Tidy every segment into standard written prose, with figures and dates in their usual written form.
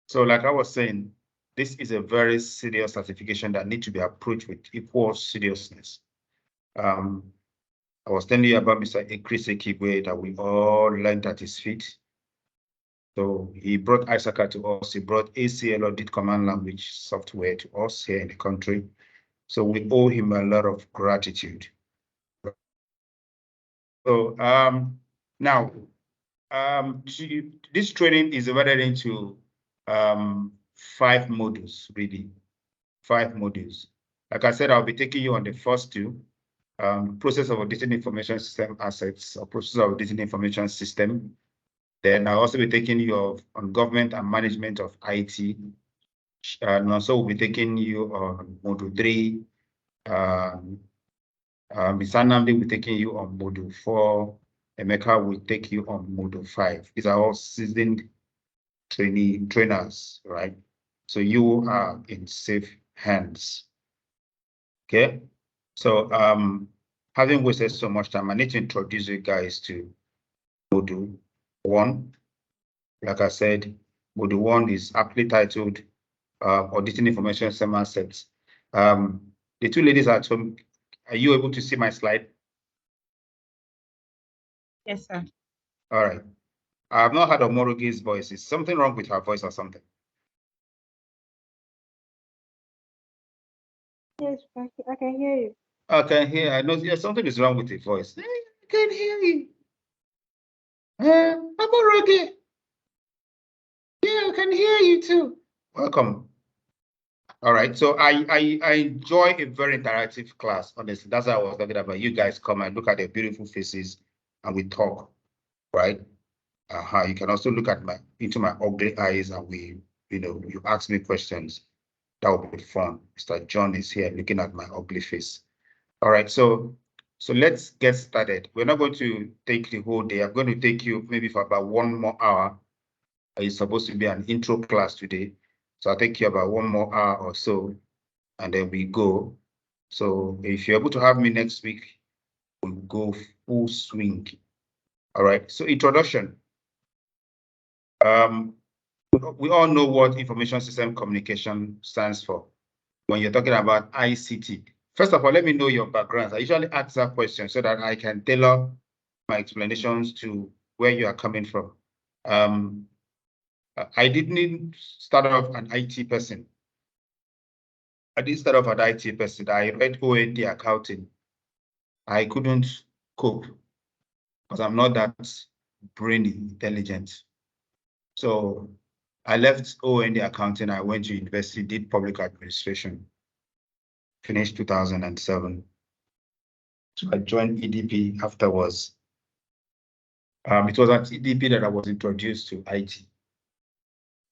So like I was saying, this is a very serious certification that needs to be approached with equal seriousness. I was telling you about Mr. Chris Ekigwe that we all learned at his feet. So he brought ISACA to us. He brought ACL Audit Command Language software to us here in the country. So we owe him a lot of gratitude. So now, this training is divided into 5 modules, really. 5 modules. Like I said, I'll be taking you on the first 2. Process of auditing information system assets, or process of auditing information system. Then I'll also be taking you on government and management of IT. And also we'll be taking you on module 3. Ms. Anamdi will be taking you on module 4. Emeka will take you on module 5. These are all seasoned trainers, right? So you are in safe hands. Okay. So having wasted so much time, I need to introduce you guys to module 1. Like I said, module 1 is aptly titled Auditing Information System Assets. The 2 ladies at home, are you able to see my slide? Yes, sir. All right. I have not heard of Morogi's voice. Is something wrong with her voice or something? Yes, I can hear you. I can hear. I know something is wrong with the voice. I can hear you. I'm Morogi. Yeah, I can hear you too. Welcome. All right. So I enjoy a very interactive class. Honestly, that's what I was talking about. You guys come and look at their beautiful faces, and we talk, right? You can also look at into my ugly eyes, and you ask me questions. That would be fun. Mr. John is here looking at my ugly face. All right, so let's get started. We're not going to take the whole day. I'm going to take you maybe for about 1 more hour. It's supposed to be an intro class today. So I'll take you about 1 more hour or so, and then we go. So if you're able to have me next week, we'll go full swing. All right, so introduction. We all know what information system communication stands for when you're talking about ICT. First of all, let me know your backgrounds. I usually ask that question so that I can tailor my explanations to where you are coming from. I didn't start off an IT person. I didn't start off an IT person. I read OND accounting. I couldn't cope because I'm not that brainy intelligent. So I left OND accounting. I went to university, did public administration, finished 2007. So I joined EDP afterwards. It was at EDP that I was introduced to IT.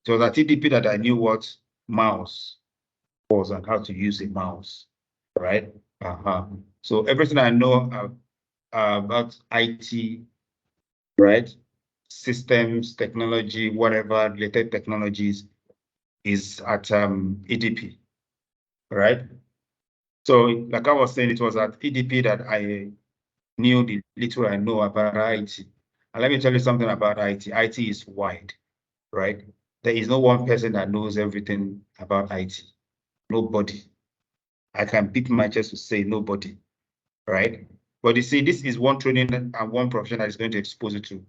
It was at EDP that I knew what mouse was and how to use a mouse, right? So everything I know about IT, right? Systems, technology, whatever related technologies is at EDP, right? So like I was saying, it was at EDP that I knew the little I know about IT. And let me tell you something about IT. IT is wide, right? There is no one person that knows everything about IT. Nobody. I can beat my chest to say nobody, right? But you see, this is one training and one profession that is going to expose you to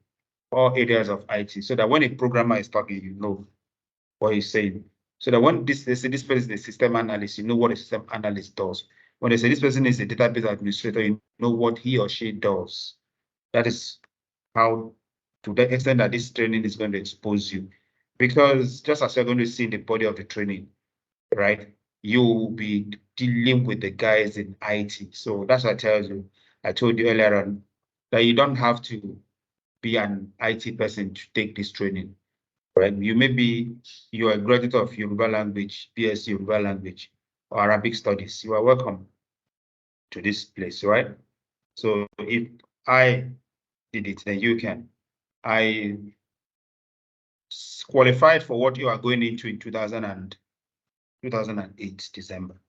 all areas of IT, so that when a programmer is talking, you know what he's saying. So that when they say this person is a system analyst, you know what a system analyst does. When they say this person is a database administrator, you know what he or she does. That is how, to the extent that this training is going to expose you. Because just as you're going to see in the body of the training, right, you will be dealing with the guys in IT. So that's what I told you earlier on, that you don't have to be an IT person to take this training, right? You're a graduate of Yoruba language, BSc Yoruba language, or Arabic studies. You are welcome to this place, right? So if I did it, then you can. I qualified for what you are going into in 2008 December,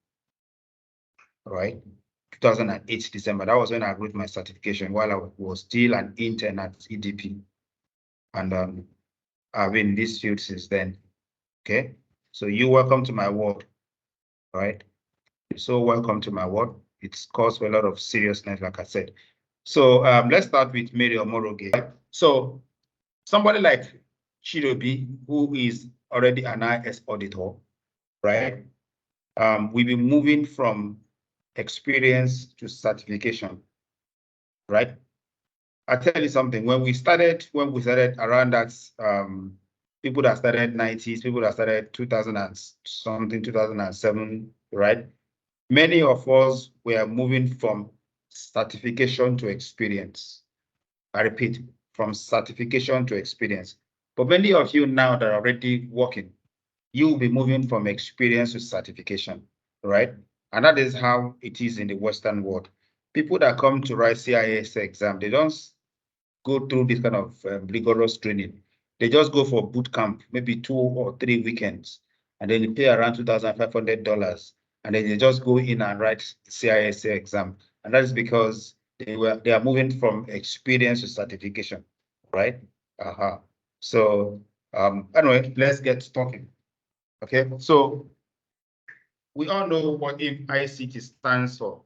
right? 2008 December. That was when I wrote my certification while I was still an intern at EDP, and I've been in this field since then. Okay, so you're welcome to my world, right? You're so welcome to my world. It's caused a lot of seriousness, like I said. So let's start with Mary Omoroge. So somebody like Chidobi, who is already an IS auditor, right? We'll be moving from experience to certification, right? I tell you something, when we started around that, people that started 90s, people that started 2000 and something, 2007, right? Many of us were moving from certification to experience. I repeat, from certification to experience. But many of you now that are already working, you will be moving from experience to certification, right? And that is how it is in the Western world. People that come to write CIS exam, they don't go through this kind of rigorous training. They just go for boot camp, maybe 2 or 3 weekends, and then they pay around $2,500, and then they just go in and write the CISA exam. And that is because they are moving from experience to certification, right? So anyway, let's get talking. Okay, so we all know what ICT stands for.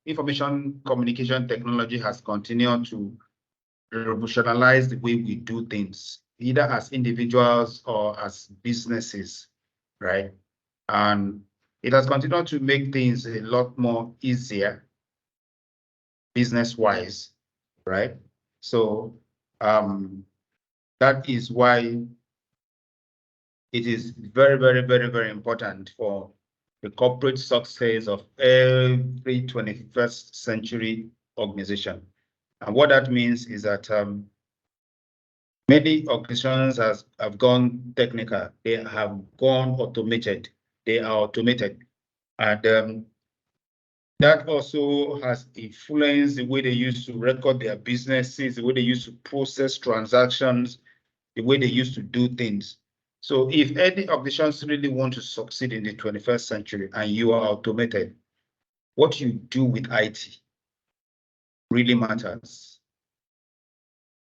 Information communication technology has continued to revolutionize the way we do things, either as individuals or as businesses, right? And it has continued to make things a lot more easier business-wise, right? So that is why it is very, very, very, very important for the corporate success of every 21st century organization. And what that means is that many organizations have gone technical. They have gone automated. They are automated. And that also has influenced the way they used to record their businesses, the way they used to process transactions, the way they used to do things. So if any organizations really want to succeed in the 21st century and you are automated, what you do with IT really matters.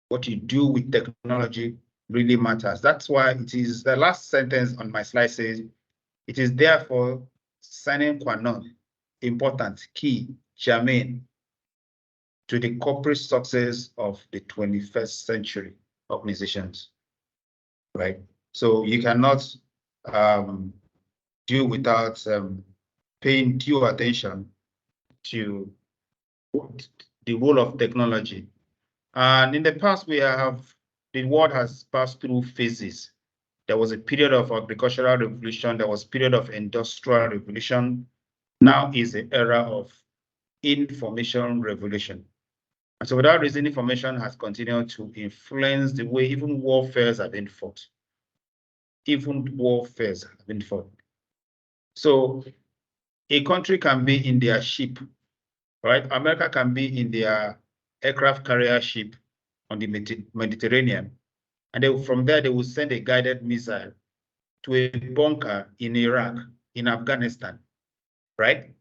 What you do with technology really matters. That's why it is the last sentence on my slide says, it is therefore sine qua non, important, key, germane to the corporate success of the 21st century organizations, right? So you cannot do without paying due attention to the role of technology. And in the past, the world has passed through phases. There was a period of agricultural revolution. There was a period of industrial revolution. Now is the era of information revolution. And so without reason, information has continued to influence the way even warfares have been fought. Even warfares have been fought. So a country can be in their ship, right? America can be in their aircraft carrier ship on the Mediterranean. And from there, they will send a guided missile to a bunker in Iraq, in Afghanistan, right?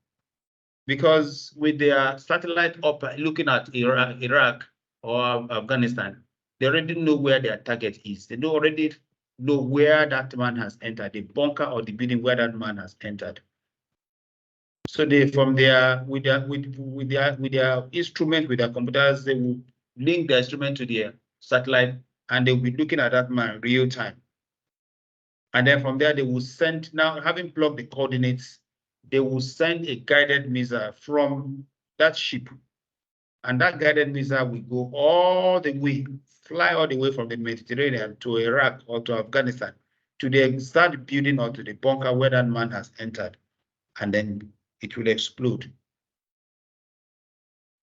Because with their satellite up looking at Iraq or Afghanistan, they already know where their target is. They already know where that man has entered, the bunker or the building where that man has entered. So they, from their with their instrument, with their computers, they will link the instrument to their satellite, and they will be looking at that man real time. And then from there, they will send, now having plugged the coordinates, they will send a guided missile from that ship. And that guided missile will go all the way, fly all the way from the Mediterranean to Iraq or to Afghanistan, to the exact building or to the bunker where that man has entered. And then it will explode,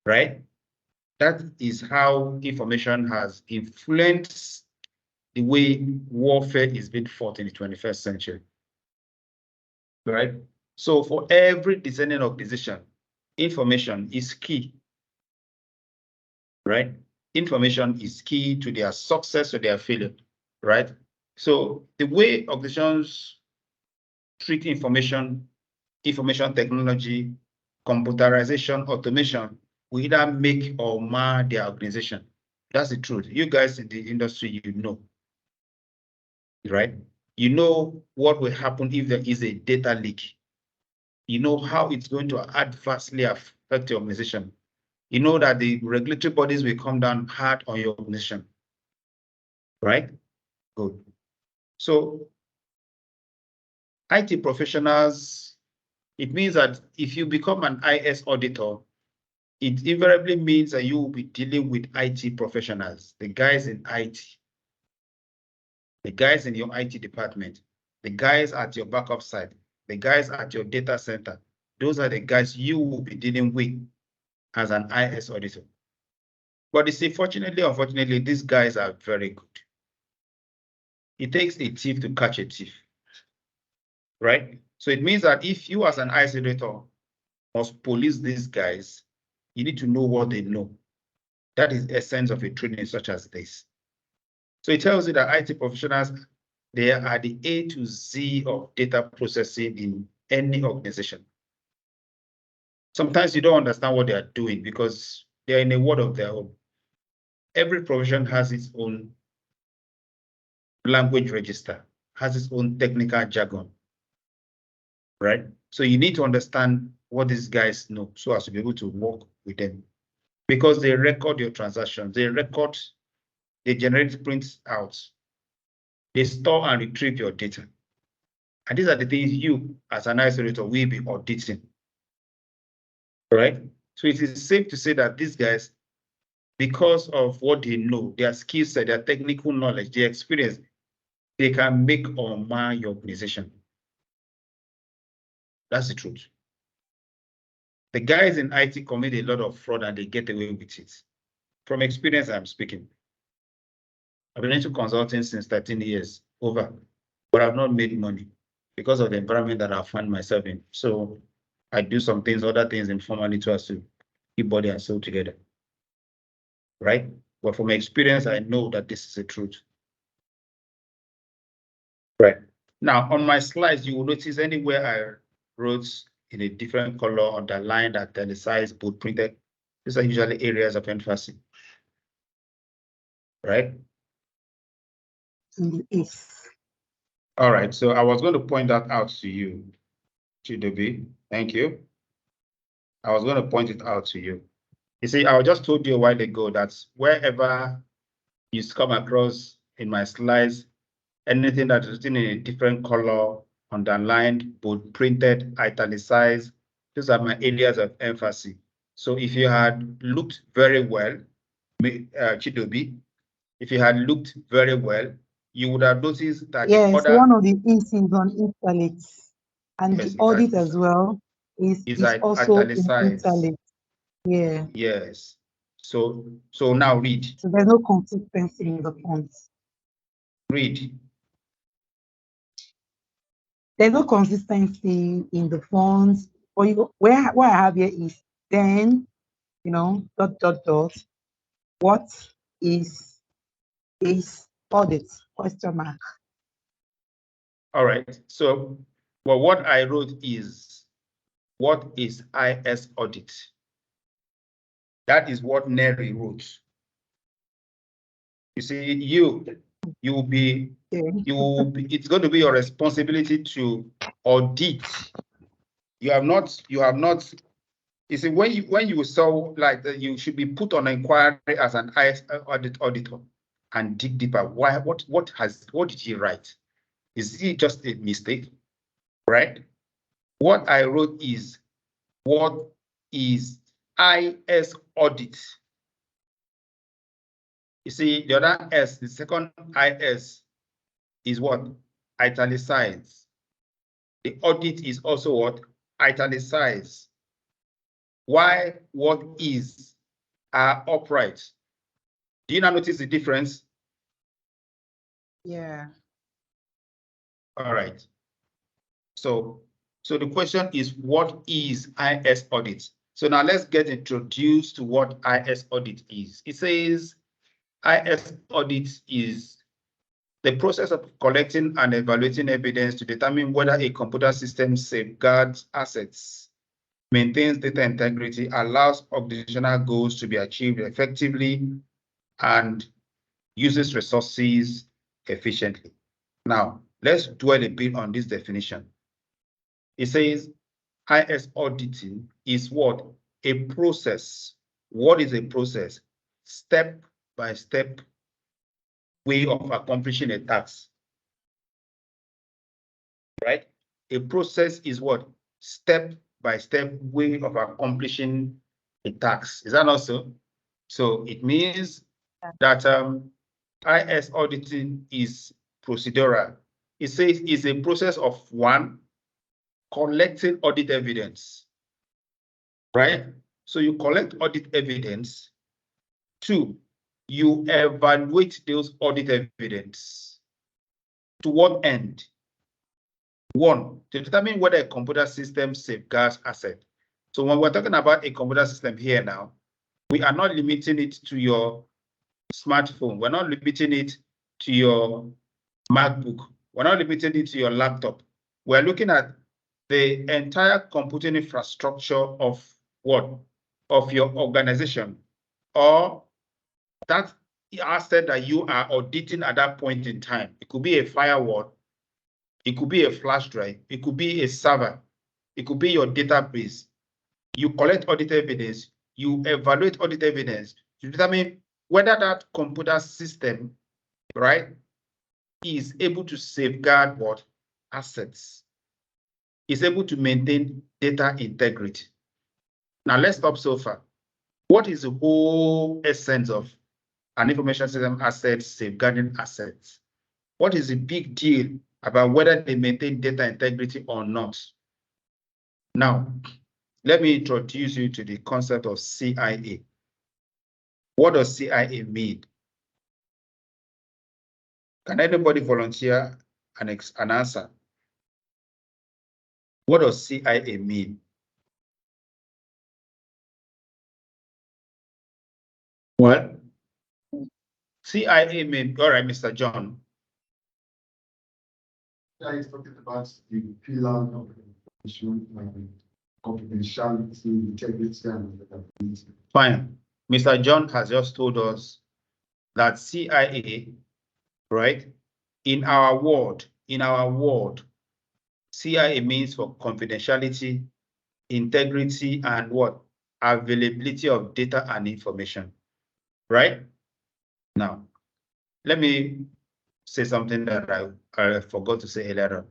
right? That is how information has influenced the way warfare is being fought in the 21st century, right? So for every descending organization, information is key, right? Information is key to their success or their failure, right? So the way organizations treat information technology, computerization, automation will either make or mar their organization. That's the truth. You guys in the industry, you know, right? You know what will happen if there is a data leak. You know how it's going to adversely affect your organization. You know that the regulatory bodies will come down hard on your organization, right? Good. So IT professionals, it means that if you become an IS auditor, it invariably means that you will be dealing with IT professionals, the guys in IT, the guys in your IT department, the guys at your backup site, the guys at your data center. Those are the guys you will be dealing with as an IS auditor. But you see, fortunately, unfortunately, these guys are very good. It takes a thief to catch a thief, right? So it means that if you as an IS auditor must police these guys, you need to know what they know. That is the essence of a training such as this. So it tells you that IT professionals, they are the A to Z of data processing in any organization. Sometimes you don't understand what they are doing because they're in a world of their own. Every profession has its own language register, has its own technical jargon, right? So you need to understand what these guys know so as to be able to work with them. Because they record your transactions, they generate prints out, they store and retrieve your data. And these are the things you, as an isolator, will be auditing, right? So it is safe to say that these guys, because of what they know, their skill set, their technical knowledge, their experience, they can make or mar your organization. That's the truth. The guys in IT commit a lot of fraud and they get away with it. From experience, I'm speaking. I've been into consulting since 13 years, over, but I've not made money because of the environment that I find myself in. So I do some things, other things informally to us to keep body and soul together, right? But from experience, I know that this is the truth. Right. Now, on my slides, you will notice anywhere I wrote in a different color, underlined, italicized, bold printed. These are usually areas of emphasis, right? Yes. All right, so I was going to point that out to you, Chidobe. Thank you. I was going to point it out to you. You see, I just told you a while ago that wherever you come across in my slides, anything that is written in a different color, underlined, bold printed, italicized, those are my areas of emphasis. So if you had looked very well, Chidobe, if you had looked very well, you would have noticed that the Yes, other one of the things is on italics, and yes, the audit as well is also in italicized. italics. Yeah. Yes. So now read. So there's no consistency in the fonts. Read. There's no consistency in the fonts. Or you, where what I have here is then, dot dot dot. What is audit? Question mark. All right. So, well, what I wrote is, what is IS audit? That is what Neri wrote. You see, you'll be, it's going to be your responsibility to audit. You have not, you see, when you saw like that, you should be put on inquiry as an IS auditor and dig deeper. Why, what did he write? Is it just a mistake? Right? What I wrote is, what is IS audit? You see, the other S, the second IS is what? Italicized. The audit is also what? Italicized. Why what is are upright? Do you now notice the difference? Yeah. All right. So the question is, what is IS audit? So now let's get introduced to what IS audit is. It says IS audit is the process of collecting and evaluating evidence to determine whether a computer system safeguards assets, maintains data integrity, allows organizational goals to be achieved effectively, and uses resources efficiently. Now, let's dwell a bit on this definition. It says IS auditing is what? A process. What is a process? Step by step way of accomplishing a task. Right? A process is what? Step by step way of accomplishing a task. Is that not so? So it means that IS auditing is procedural. It says it's a process of one, collecting audit evidence, right? So you collect audit evidence. Two, you evaluate those audit evidence. To what end? One, to determine whether a computer system safeguards asset. So when we're talking about a computer system here now, we are not limiting it to your smartphone. We're not limiting it to your MacBook. We're not limiting it to your laptop. We're looking at the entire computing infrastructure of what? Of your organization, or that asset that you are auditing at that point in time. It could be a firewall, it could be a flash drive, it could be a server, it could be your database. You collect audit evidence, you evaluate audit evidence to determine whether that computer system, right, is able to safeguard what? Assets, is able to maintain data integrity. Now let's stop so far. What is the whole essence of an information system asset safeguarding assets? What is the big deal about whether they maintain data integrity or not? Now, let me introduce you to the concept of CIA. What does CIA mean? Can anybody volunteer an answer? What does CIA mean? What? CIA mean, all right, Mr. John. Yeah, he's talking about the pillar of information, confidentiality, integrity, and availability. Fine. Mr. John has just told us that CIA, right, in our world, CIA means for confidentiality, integrity, and what? Availability of data and information, right? Now, let me say something that I forgot to say earlier on.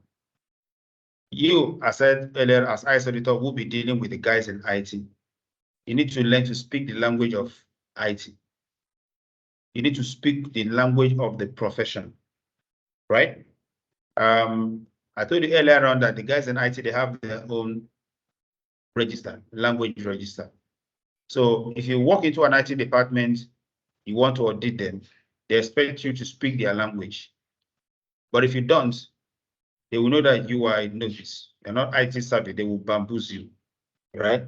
You, I said earlier, as IS auditor, will be dealing with the guys in IT. You need to learn to speak the language of IT. You need to speak the language of the profession, right? I told you earlier on that the guys in IT, they have their own register, language register. So if you walk into an IT department, you want to audit them, they expect you to speak their language. But if you don't, they will know that you are a novice. You're not IT savvy, they will bamboozle you, right?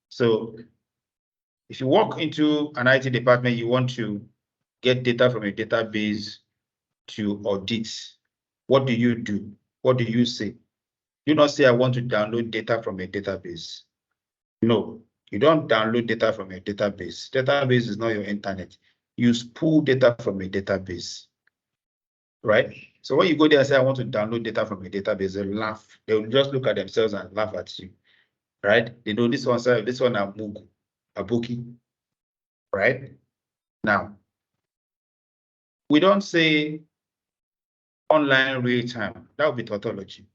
So if you walk into an IT department, you want to get data from a database to audit. What do you do? What do you say? Do not say, I want to download data from a database. No, you don't download data from a database. Database is not your internet. You pull data from a database, right? So when you go there and say, I want to download data from a database, they'll laugh. They'll just look at themselves and laugh at you, right? They know this one, are Mugu, Abuki, right? Now, we don't say online real time. That would be tautology.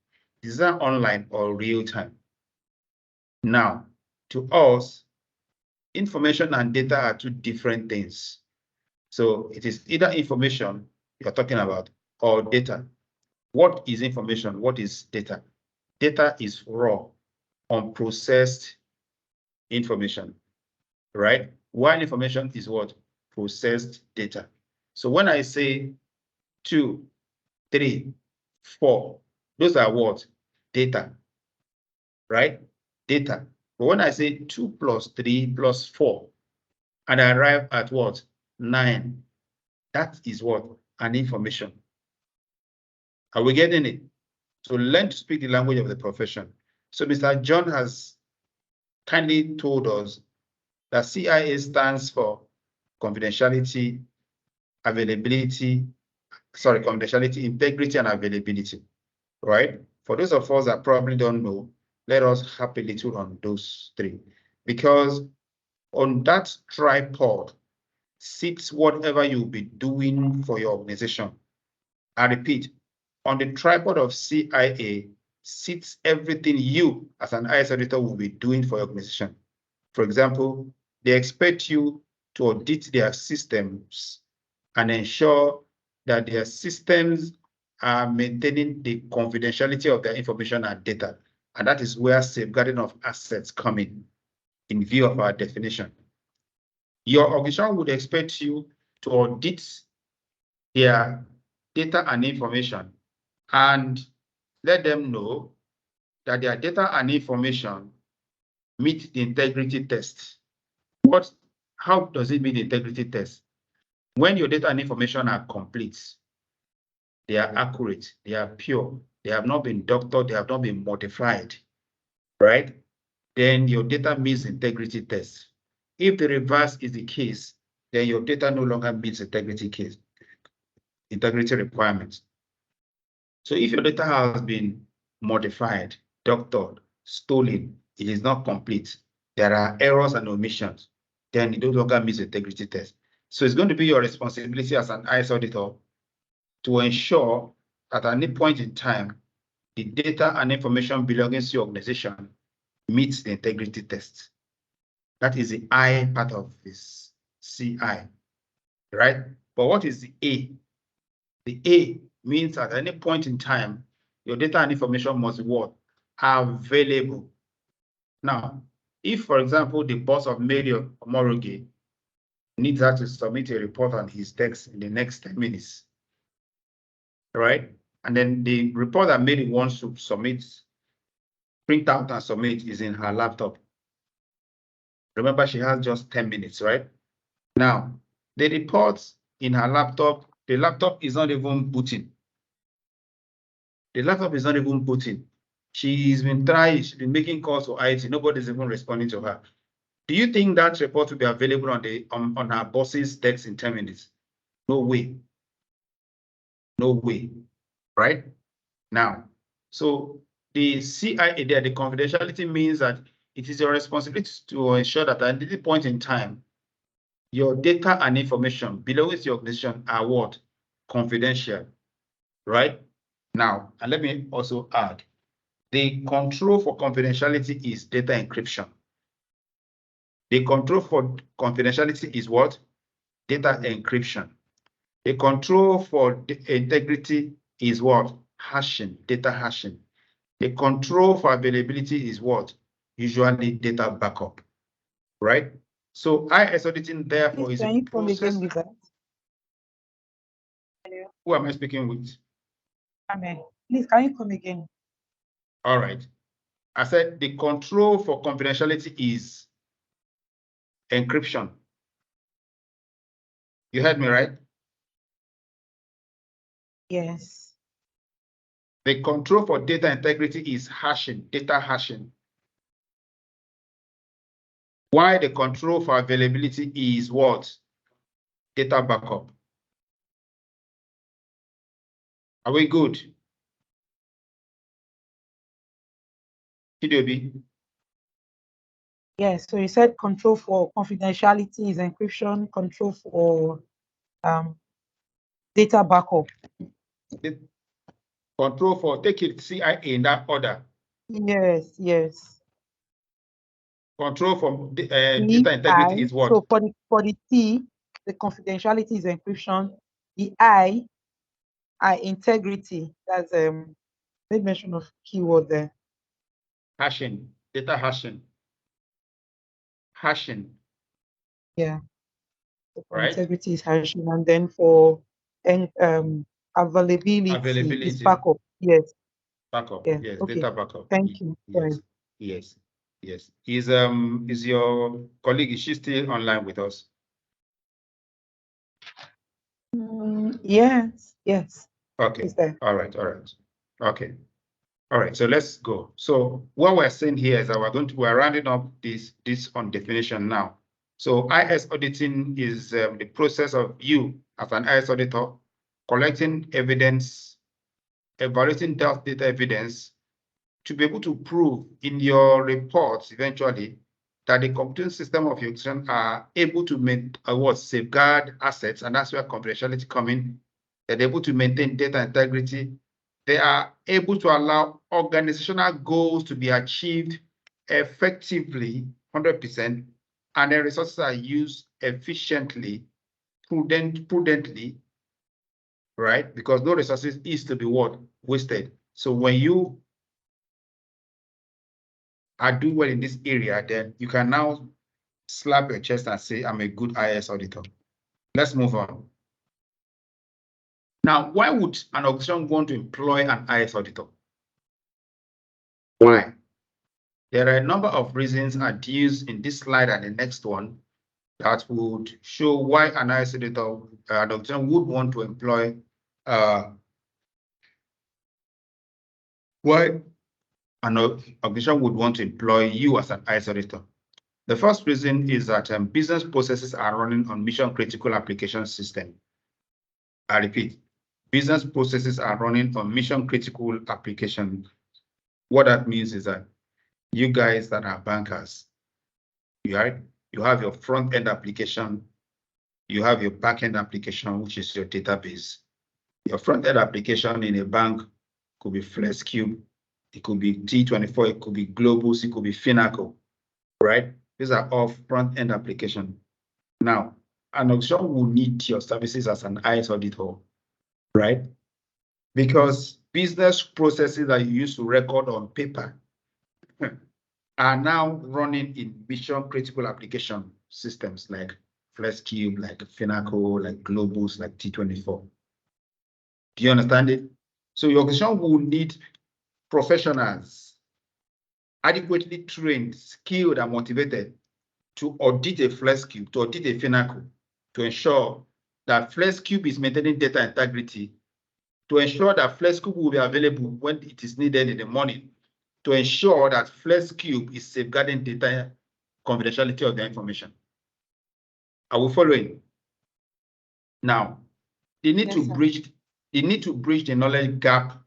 Is that online or real time? Now, to us, information and data are two different things. So it is either information you're talking about or data. What is information? What is data? Data is raw, unprocessed information, right? While information is what? Processed data. So when I say 2, 3, 4, those are what? Data, right? Data. But when I say 2 plus 3 plus 4, and I arrive at what? 9, that is what? An information. Are we getting it? So learn to speak the language of the profession. So Mr. John has kindly told us that CIA stands for confidentiality, integrity, and availability. right? For those of us that probably don't know, let us harp a little on those three, because on that tripod sits whatever you'll be doing for your organization. I repeat, on the tripod of CIA sits everything you as an IS auditor will be doing for your organization. For example, they expect you to audit their systems and ensure that their systems are maintaining the confidentiality of their information and data. And that is where safeguarding of assets come in view of our definition. Your organization would expect you to audit their data and information and let them know that their data and information meet the integrity test. How does it meet the integrity test? When your data and information are complete, they are accurate, they are pure, they have not been doctored, they have not been modified, right? Then your data meets integrity test. If the reverse is the case, then your data no longer meets integrity requirements. So if your data has been modified, doctored, stolen, it is not complete, there are errors and omissions, then it no longer meets the integrity test. So it's going to be your responsibility as an IS auditor to ensure that at any point in time, the data and information belonging to your organization meets the integrity test. That is the I part of this CI, right? But what is the A? The A means at any point in time, your data and information must be what? Available. Now, if, for example, the boss of Medio Moroge needs her to submit a report on his text in the next 10 minutes, right? And then the report that Mary wants to submit, print out and submit is in her laptop. Remember, she has just 10 minutes, right? Now, the reports in her laptop, the laptop is not even booting. The laptop is not even booting. She's been trying, she's been making calls for IT, nobody's even responding to her. Do you think that report will be available on her boss's desk in 10 minutes? No way. No way, right? Now, so the CIA there, the confidentiality means that it is your responsibility to ensure that at any point in time, your data and information belonging to your organization are what? Confidential, right? Now, and let me also add, the control for confidentiality is data encryption. The control for confidentiality is what? Data encryption. The control for integrity is what? Hashing, data hashing. The control for availability is what? Usually data backup, right? So IS auditing, therefore, Please, is can a you come process. again with that? Who am I speaking with? Amen. Please, can you come again? All right. I said the control for confidentiality is encryption. You heard me, right? Yes. The control for data integrity is hashing, data hashing. Why the control for availability is what? Data backup. Are we good? Chidobi? Yes. So you said control for confidentiality is encryption, control for data backup. Control for, take it CIA in that order. Yes, yes. Control for data integrity is what? So for the T, the confidentiality is encryption. The I integrity. That's made mention of keyword there. Hashing, data hashing. Hashing. Yeah. So for Right? integrity is hashing, and then for availability is backup. Yes. Backup. Yeah. Yes, Okay. data backup. Thank you. Yes. Yes. Yes. Is your colleague, is she still online with us? Yes. Yes. Okay. Is there? All right. All right. Okay. All right. So let's go. So what we're saying here is that we're rounding up this on definition now. So IS auditing is the process of you as an IS auditor collecting evidence evaluating that data evidence to be able to prove in your reports eventually that the computing system of your organization are able to safeguard assets, and that's where confidentiality come in. They're able to maintain data integrity. They are able to allow organizational goals to be achieved effectively, 100%, and the resources are used efficiently, prudently, right? Because no resources is to be wasted. So when you are doing well in this area, then you can now slap your chest and say, I'm a good IS auditor. Let's move on. Now, why would an organization want to employ an IS auditor? Why? There are a number of reasons adduced in this slide and the next one that would show why an IS auditor, an organization would want to employ, why an organization would want to employ you as an IS auditor. The first reason is that business processes are running on mission-critical application system. I repeat, business processes are running on mission-critical application. What that means is that you guys that are bankers, you have your front-end application, you have your back-end application, which is your database. Your front-end application in a bank could be FlexCube, it could be T24, it could be Globus, it could be Finacle, right? These are all front-end application. Now, an organization will need your services as an IS auditor, right? Because business processes that you used to record on paper are now running in mission-critical application systems like FlexCube, like Finacle, like Globus, like T24. Do you understand it? So your organization will need professionals, adequately trained, skilled, and motivated to audit a FlexCube, to audit a Finacle, to ensure that FlexCube is maintaining data integrity, to ensure that FlexCube will be available when it is needed in the morning, to ensure that FlexCube is safeguarding data confidentiality of the information. Are we following? Now, they need to bridge the knowledge gap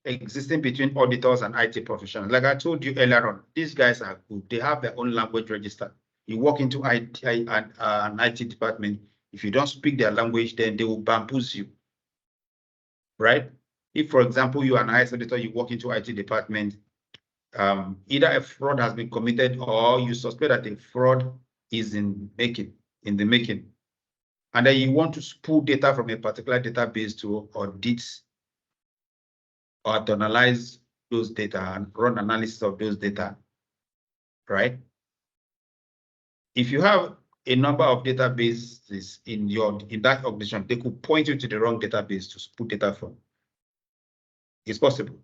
existing between auditors and IT professionals. Like I told you earlier on, these guys are good. They have their own language register. You walk into an IT department, if you don't speak their language, then they will bamboozle you, right? If, for example, you are an IS auditor, you walk into IT department, either a fraud has been committed or you suspect that a fraud is in the making, and then you want to spool data from a particular database to audit or to analyze those data and run analysis of those data, right? If you have a number of databases in that organization, they could point you to the wrong database to spool data from. It's possible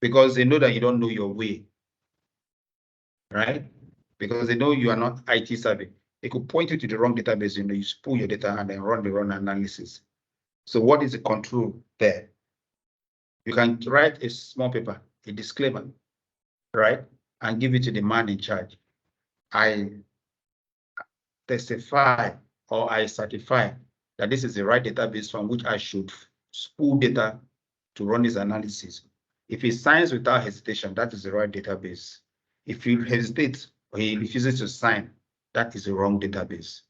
because they know that you don't know your way, right? Because they know you are not IT savvy. They could point you to the wrong database, you spool your data and then run the wrong analysis. So what is the control there? You can write a small paper, a disclaimer, right? And give it to the man in charge. I testify or I certify that this is the right database from which I should spool data to run this analysis. If he signs without hesitation, that is the right database. If he hesitates or he refuses to sign, that is the wrong database.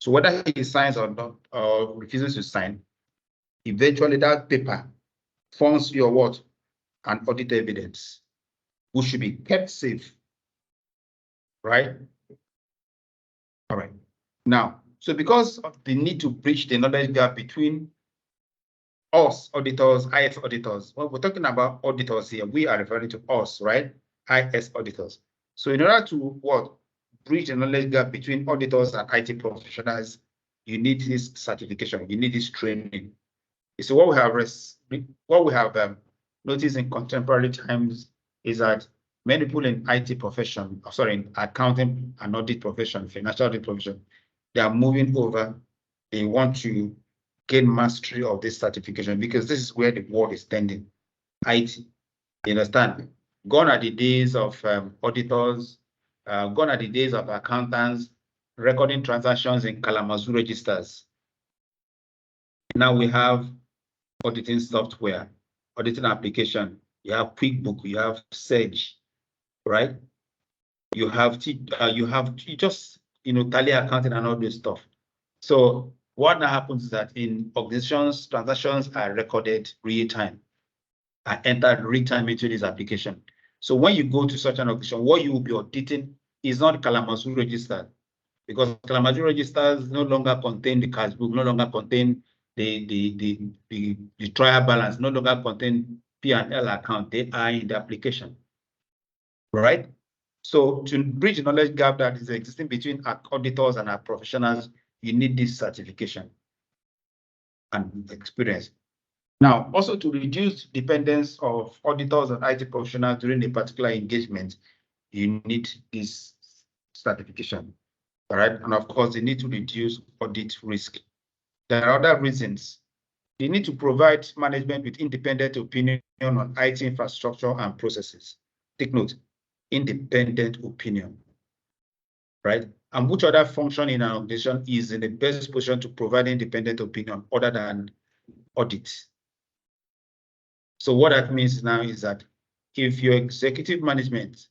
So whether he signs or not, or refuses to sign, eventually that paper forms your what? An audit evidence, which should be kept safe, right? All right. Now, so because of the need to bridge the knowledge gap between us auditors, IS auditors, when we're talking about auditors here, we are referring to us, right? IS auditors. So in order to what? Bridge the knowledge gap between auditors and IT professionals, you need this certification, you need this training. So what we have noticed in contemporary times is that many people in IT profession, in accounting and audit profession, financial audit profession, they are moving over. They want to gain mastery of this certification because this is where the world is tending. IT, you understand? Gone are the days of auditors, gone are the days of accountants recording transactions in Kalamazoo registers. Now we have auditing software auditing application. You have QuickBook, you have Sage, right? You have just tally accounting and all this stuff. So what now happens is that in organizations, transactions are recorded real time, are entered real time into this application. So when you go to such an organization, what you will be auditing is not Kalamazoo register, because Kalamazoo registers no longer contain the cash book, no longer contain the trial balance, no longer contain P&L account. They are in the application, right? So to bridge the knowledge gap that is existing between our auditors and our professionals, you need this certification and experience. Now, also to reduce dependence of auditors and IT professionals during a particular engagement, you need this certification, all right? And of course, they need to reduce audit risk. There are other reasons. They need to provide management with independent opinion on IT infrastructure and processes. Take note, independent opinion, right? And which other function in an organization is in the best position to provide independent opinion other than audit? So what that means now is that if your executive management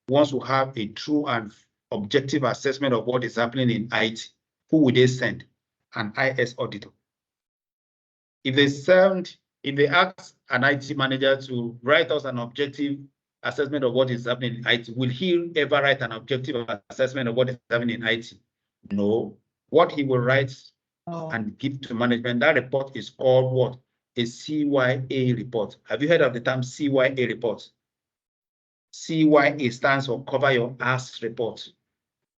wants to have a true and objective assessment of what is happening in IT, who would they send? An IS auditor. If they ask an IT manager to write us an objective assessment of what is happening in IT, will he ever write an objective assessment of what is happening in IT? No. What he will write and give to management, that report is called what? A CYA report. Have you heard of the term CYA report? CYA stands for Cover Your Ass Report.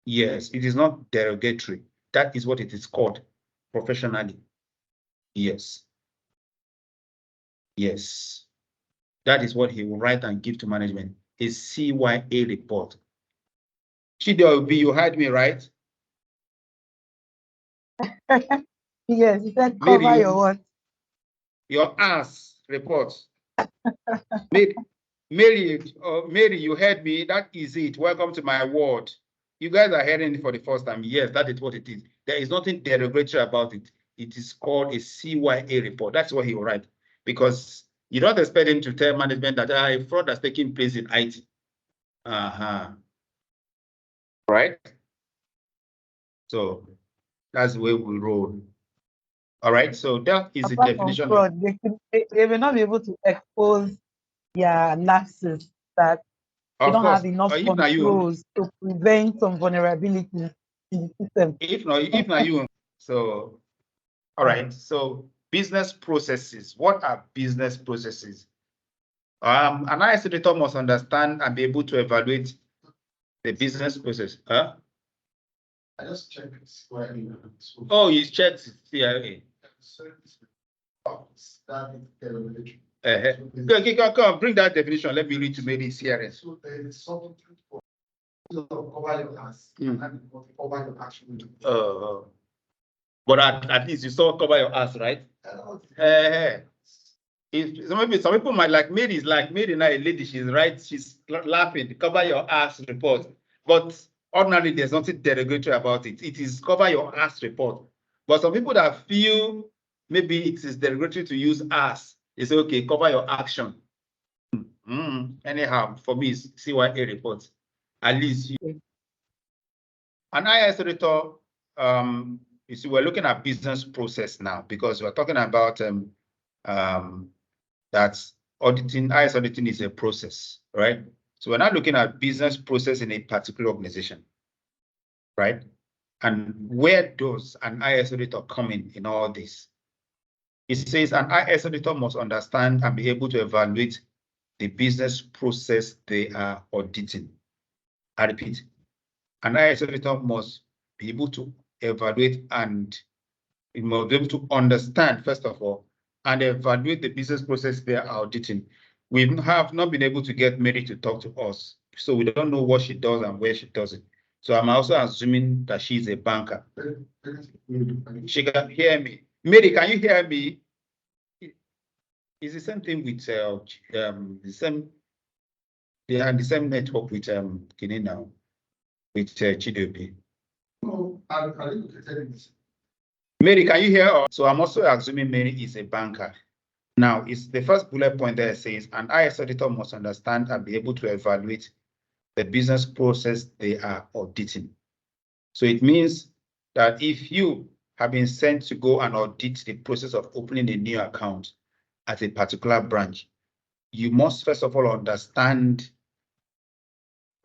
Yes, it is not derogatory. That is what it is called professionally. Yes. Yes. That is what he will write and give to management. A CYA report. Chidobi, you heard me, right? Yes, you said cover Mary, your what? Your ass report. Mary, you heard me. That is it. Welcome to my ward. You guys are hearing it for the first time. Yes, that is what it is. There is nothing derogatory about it. It is called a CYA report. That's what he will write. Because you don't expect him to tell management that a fraud has taken place in IT. Right? So that's the way we roll. All right. So that is Apart the definition from fraud, they will not be able to expose their lapses that they don't have enough controls to prevent some vulnerabilities in the system. If not you. So, all right. So business processes. What are business processes? An IS auditor must understand and be able to evaluate the business process. Huh? I just checked CIA. Oh, you checked CIA. Come, bring that definition. Let me read to maybe CRS. So there is something for cover your ass and cover your action. But at least you saw cover your ass, right? Some people might like Mary now a lady, she's right, she's laughing, cover your ass report. But ordinarily, there's nothing derogatory about it. It is cover your ass report. But some people that feel maybe it is derogatory to use ass, they say, okay, cover your action. Anyhow, for me, it's CYA report. At least an IS auditor, you see, we're looking at business process now because we're talking about that auditing, IS auditing is a process, right? So we're not looking at business process in a particular organization, right? And where does an IS auditor come in all this? It says an IS auditor must understand and be able to evaluate the business process they are auditing. I repeat, an IS auditor must be able to evaluate and it must be able to understand, first of all, and evaluate the business process they are auditing. We have not been able to get Mary to talk to us, so we don't know what she does and where she does it. So I'm also assuming that she's a banker. She can hear me. Mary, can you hear me? It's the same thing with they are the same network with Kini now, with Chidobi. No, Mary, can you hear us? So I'm also assuming Mary is a banker. Now, it's the first bullet point there says an IS auditor must understand and be able to evaluate the business process they are auditing. So it means that if you have been sent to go and audit the process of opening a new account at a particular branch, you must first of all understand,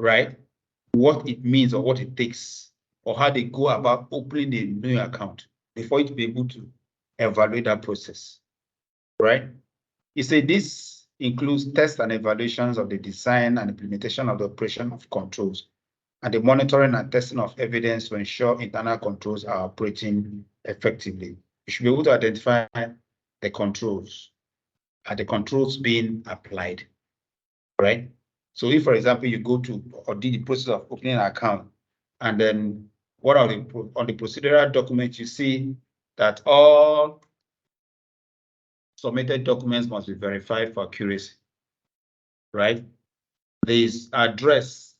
right, what it means or what it takes or how they go about opening a new account before you to be able to evaluate that process, right? You say this includes tests and evaluations of the design and implementation of the operation of controls and the monitoring and testing of evidence to ensure internal controls are operating effectively. You should be able to identify the controls. Are the controls being applied, right? So if, for example, you go to audit the process of opening an account, and then what are on the procedural document, you see that all submitted documents must be verified for accuracy, right? There's address,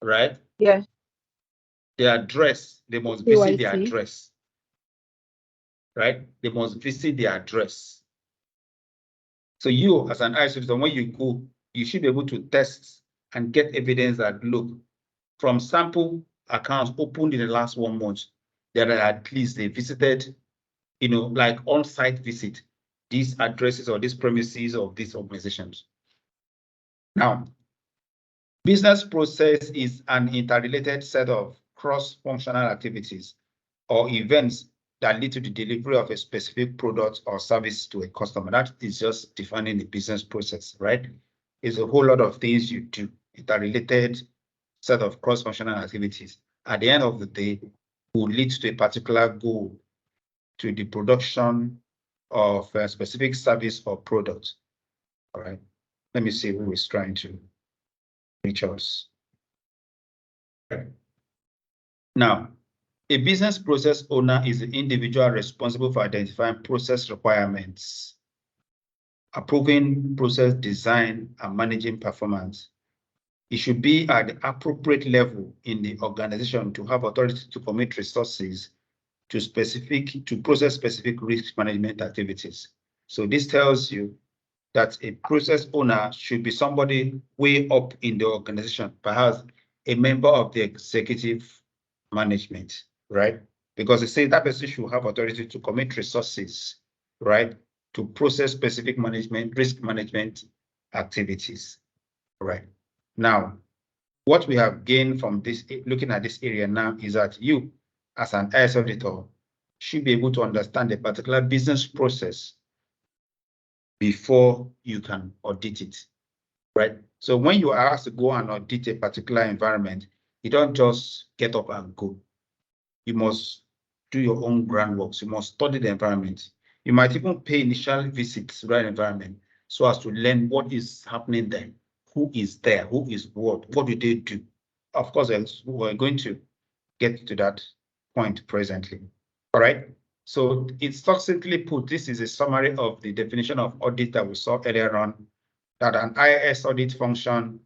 right? Yes. The address, they must visit the KYC. address, right? They must visit the address. So you, as an ISO, when you go, you should be able to test and get evidence that, look, from sample accounts opened in the last 1 month, there are at least they visited, like on-site visit, these addresses or these premises of these organizations. Now, business process is an interrelated set of cross-functional activities or events that lead to the delivery of a specific product or service to a customer. That is just defining the business process, right? It's a whole lot of things you do, interrelated set of cross-functional activities. At the end of the day, will lead to a particular goal, to the production of a specific service or product. All right. Let me see who is trying to reach us. Okay. Now, a business process owner is the individual responsible for identifying process requirements, approving process design, and managing performance. It should be at the appropriate level in the organization to have authority to commit resources to process specific risk management activities. So this tells you that a process owner should be somebody way up in the organization, perhaps a member of the executive management, right? Because they say that person should have authority to commit resources, right, to process specific risk management activities, right? Now, what we have gained from this, looking at this area now, is that you, as an IS auditor, should be able to understand a particular business process before you can audit it, right? So when you are asked to go and audit a particular environment, you don't just get up and go. You must do your own groundwork. You must study the environment. You might even pay initial visits to that environment so as to learn what is happening there, who is there, who is what do they do. Of course, we're going to get to that point presently. All right. So it's succinctly put, this is a summary of the definition of audit that we saw earlier on, that an IS audit function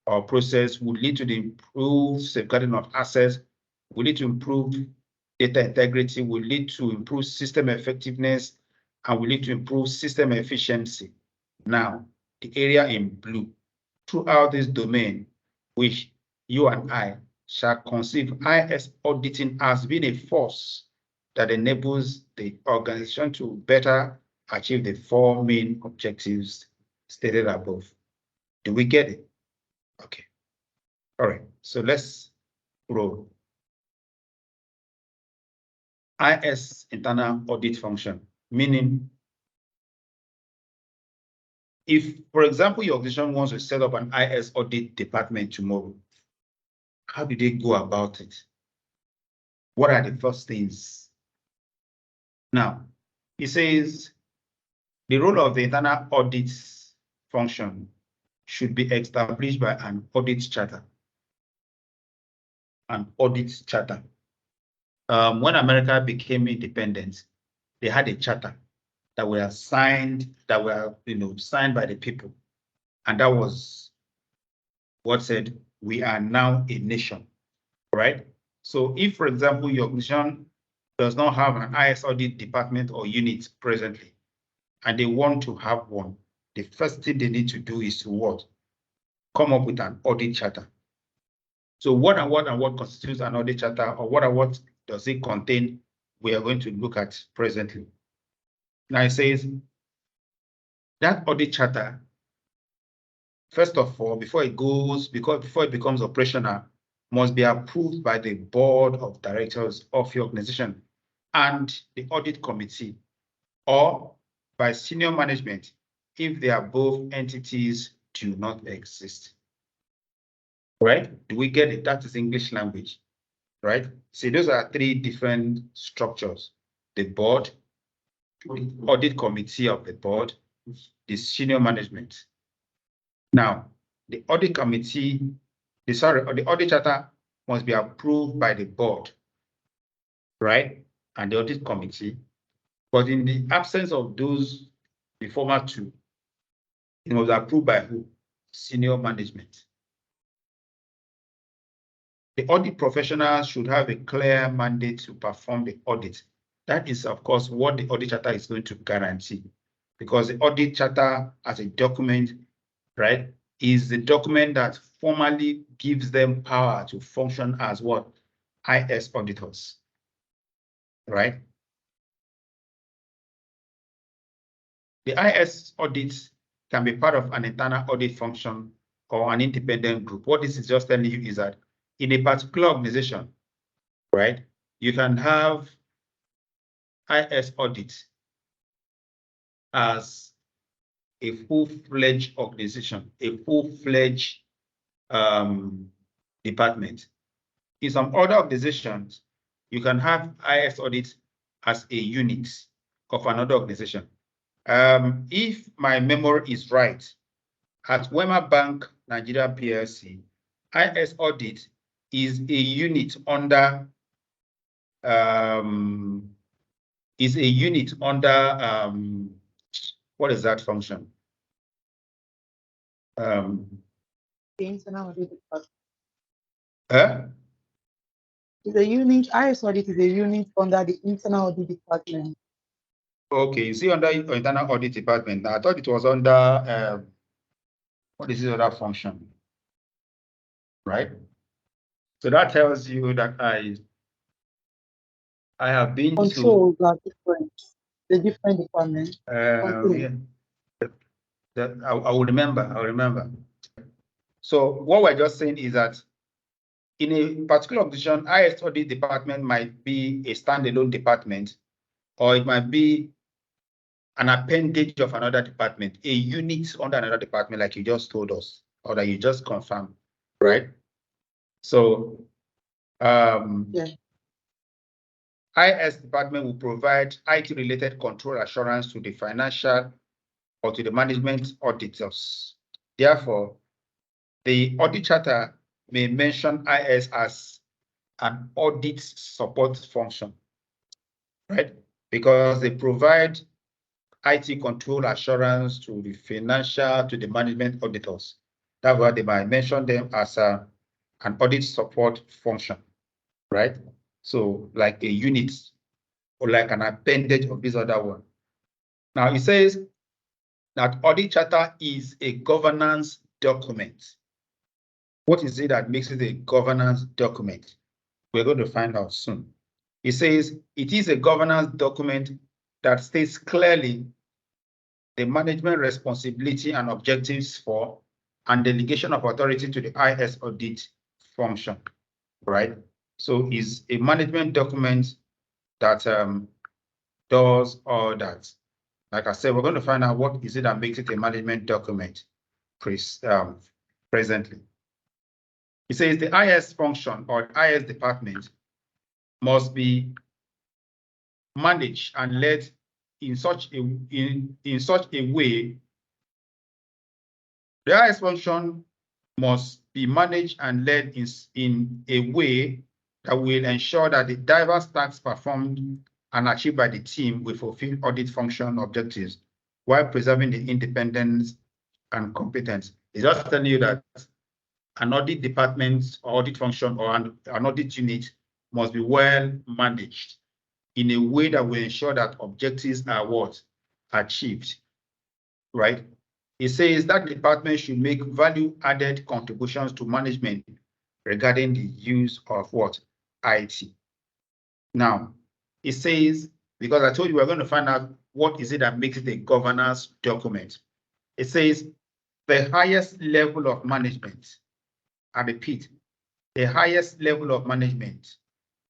or process would lead to the improved safeguarding of assets, will lead to improved data integrity, will lead to improved system effectiveness, and will lead to improved system efficiency. Now, the area in blue, throughout this domain, which you and I shall conceive IS auditing as being a force that enables the organization to better achieve the 4 main objectives stated above. Do we get it? Okay. All right. So let's roll. IS internal audit function, meaning if, for example, your organization wants to set up an IS audit department tomorrow, how do they go about it? What are the first things? Now, it says the role of the internal audit function should be established by an audit charter. An audit charter. When America became independent, they had a charter that were signed, signed by the people. And that was what said, we are now a nation, right? So if, for example, your organization does not have an IS audit department or unit presently, and they want to have one, the first thing they need to do is to what? Come up with an audit charter. So what constitutes an audit charter, or what does it contain? We are going to look at presently. Now it says that audit charter, first of all, before it becomes operational, must be approved by the board of directors of your organization and the audit committee, or by senior management if the above entities do not exist. Right? Do we get it? That is English language, right? See, those are three different structures: the board, the audit committee of the board, the senior management. Now, the audit committee, the audit charter must be approved by the board, right? And the audit committee. But in the absence of those, the former two, it was approved by who? Senior management. The audit professional should have a clear mandate to perform the audit. That is, of course, what the audit charter is going to guarantee, because the audit charter as a document, right, is the document that formally gives them power to function as what? IS auditors, right? The IS audit can be part of an internal audit function or an independent group. What this is just telling you is that in a particular organization, right, you can have IS audit as a full-fledged organization, a full-fledged department. In some other organizations, you can have IS audit as a unit of another organization. If my memory is right, at Wema Bank Nigeria PLC, IS audit is a unit under what is that function? The internal audit department. Is a unit, IS audit is a unit under the internal audit department. Okay, you see under internal audit department. I thought it was under what is the other function? Right? So that tells you that I have been Controls are different. The different departments. yeah. I will remember. So what we're just saying is that in a particular organization, IS audit department might be a standalone department, or it might be an appendage of another department, a unit under another department, like you just told us, or that you just confirmed, right? So IS department will provide IT-related control assurance to the financial or to the management auditors. Therefore, the audit charter may mention IS as an audit support function, right? Because they provide IT control assurance to the financial, to the management auditors. That's why they might mention them as an audit support function, right? So like a unit or like an appendage of this other one. Now it says that audit charter is a governance document. What is it that makes it a governance document? We're going to find out soon. It says it is a governance document that states clearly the management responsibility and objectives for and delegation of authority to the IS audit function, right? So it's a management document that does all that. Like I said, we're going to find out what is it that makes it a management document presently. It says the IS function or IS department must be managed and led in such a way. The IS function must be managed and led in a way that will ensure that the diverse tasks performed and achieved by the team will fulfill audit function objectives while preserving the independence and competence. It's just telling you that an audit department or audit function or an audit unit must be well managed in a way that will ensure that objectives are what? achieved, right? It says that department should make value-added contributions to management regarding the use of what? IT. Now, it says, because I told you we're going to find out what is it that makes it a governance document. It says the highest level of management, I repeat, the highest level of management